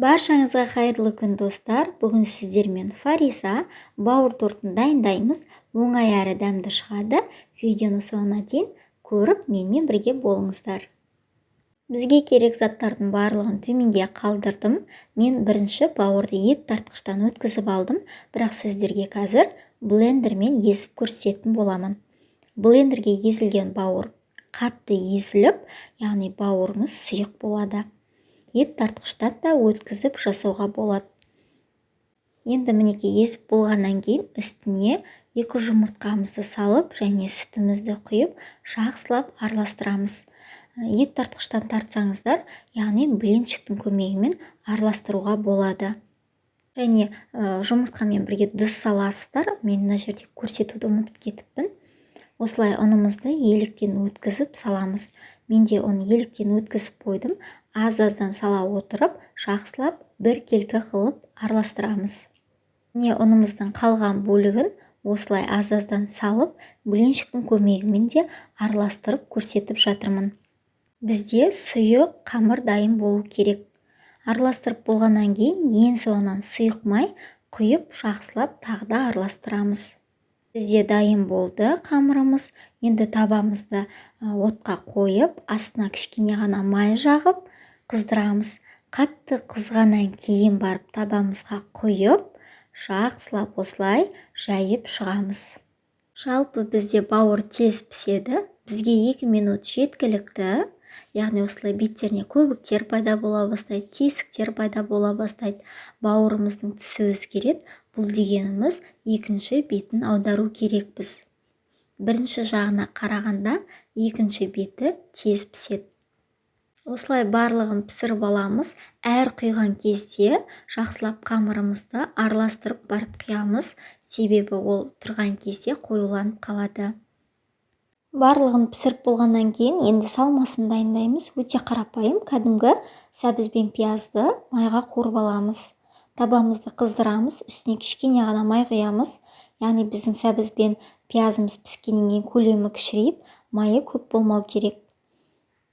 Баршаңызға қайырлы күн достар. Бүгін сіздермен Фариса бауыр тортын дайындаймыз. Оңай әрі дәмді шығады. Видеоны соңына дейін көріп, менімен бірге болыңыздар. Бізге керек заттардың барлығын төменге қалдырдым. Мен бірінші бауырды ет тартқыштан өткізіп алдым, бірақ сіздерге қазір блендермен езіп көрсететін боламын. Блендерге езілген бауыр қатты езіліп, яғни бауырыңыз сұйық болады. Ет тартқыштан да өткізіп жасауға болады. Енді мінекей езіп болғаннан кейін үстіне 2 жұмыртқамызды салып және сүтімізді құйып жақсылап араластырамыз. Ет тартқыштан тартсаңыздар, яғни блинчиктің көмегімен араластыруға болады. Және жұмыртқамен бірге тұз саласыздар. Мен мына жерде көрсетуді ұмытып кетіппін. Осылай ұнымызды еліктен өткізіп саламыз. Менде оны еліктен өткізіп қойдым. Аз-аздан сала отырып, жақсылап бір келкі қылып араластырамыз. Міне ұнымыздың қалған бөлігін осылай аз-аздан салып, блинчиктің көмегімен де араластырып көрсетіп жатырмын. Бізде сұйық қамыр дайын болу керек. Араластырып болғаннан кейін ең соңынан сұйық май құйып жақсылап тағы да араластырамыз. Бізде дайын болды қамырымыз. Енді табамызды отқа қойып, астына кішкене ғана май жағып қыздырамыз. Қатты қызғаннан кейін барып табамызға құйып, жақсылап осылай жайып шығамыз. Жалпы бізде бауыр тез піседі. Бізге 2 минут жеткілікті. Яғни осылай беттеріне көбіктер пайда бола бастайды, тесіктер пайда бола бастайды. Бауырымыздың түсі өзгереді. Бұл дегеніміз екінші бетін аудару керекпіз. Бірінші жағына қарағанда екінші беті тез піседі. Осылай барлығын пісіріп аламыз. Әр құйған кезде жақсылап қамырымызды араластырып барып құямыз. Себебі ол тұрған кезде қоюланып қалады. Барлығын пісіріп болғаннан кейін енді салмасын дайындаймыз. Өте қарапайым, кәдімгі сәбіз бен пиязды майға қуырып аламыз. Табамызды қыздырамыз, үстіне кішкене ғана май құямыз. Яғни біздің сәбіз бен пиязымыз піскеннен кейін көлемі кішірейіп, майы көп болмау керек.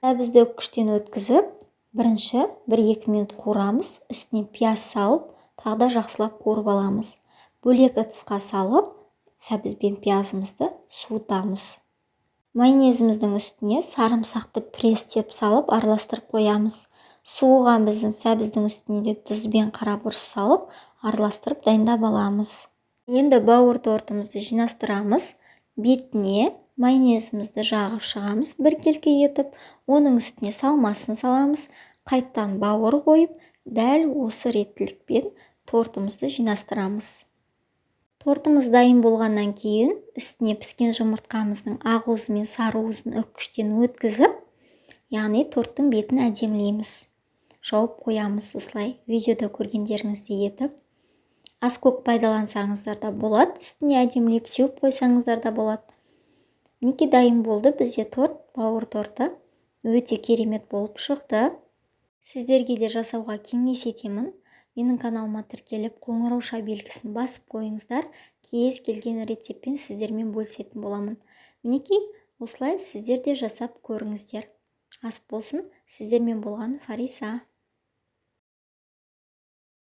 Сәбізді күштен өткізіп, бірінші 1-2 минут қуырамыз, үстіне пияз салып, тағы да жақсылап қуырып аламыз. Бөлек ыдысқа салып, сәбіз бен пиязымызды суытамыз. Майонезіміздің үстіне сарымсақты престеп салып, араластырып қоямыз. Суыған біздің сәбіздің үстіне де тұз бен қарабұрыш салып, араластырып дайындап аламыз. Енді бауыр тортымызды жинастырамыз. Бетіне майонезімізді жағып шығамыз бір келкі етіп, оның үстіне салмасын саламыз, қайттан бауыр қойып, дәл осы реттілікпен тортымызды жинастырамыз. Тортымыз дайын болғаннан кейін үстіне піскен жұмыртқамыздың ақ уызы мен сары уызын үккіштен өткізіп, яғни торттың бетін әдемілейміз. Жауып қоямыз осылай видеода көргендеріңіздей етіп. Ас көк пайдалансаңыздар да болады, үстіне әдемілеп сеуіп қойсаңыздар да болады. Мінекей дайын болды бізде торт, бауыр торты. Өте керемет болып шықты. Сіздерге де жасауға кеңес етемін. Менің каналыма тіркеліп, қоңырауша белгісін басып қойыңыздар. Кез келген рецептпен сіздермен бөлісетін боламын. Мінекей осылай сіздер де жасап көріңіздер. Ас болсын, сіздермен болған Фариса.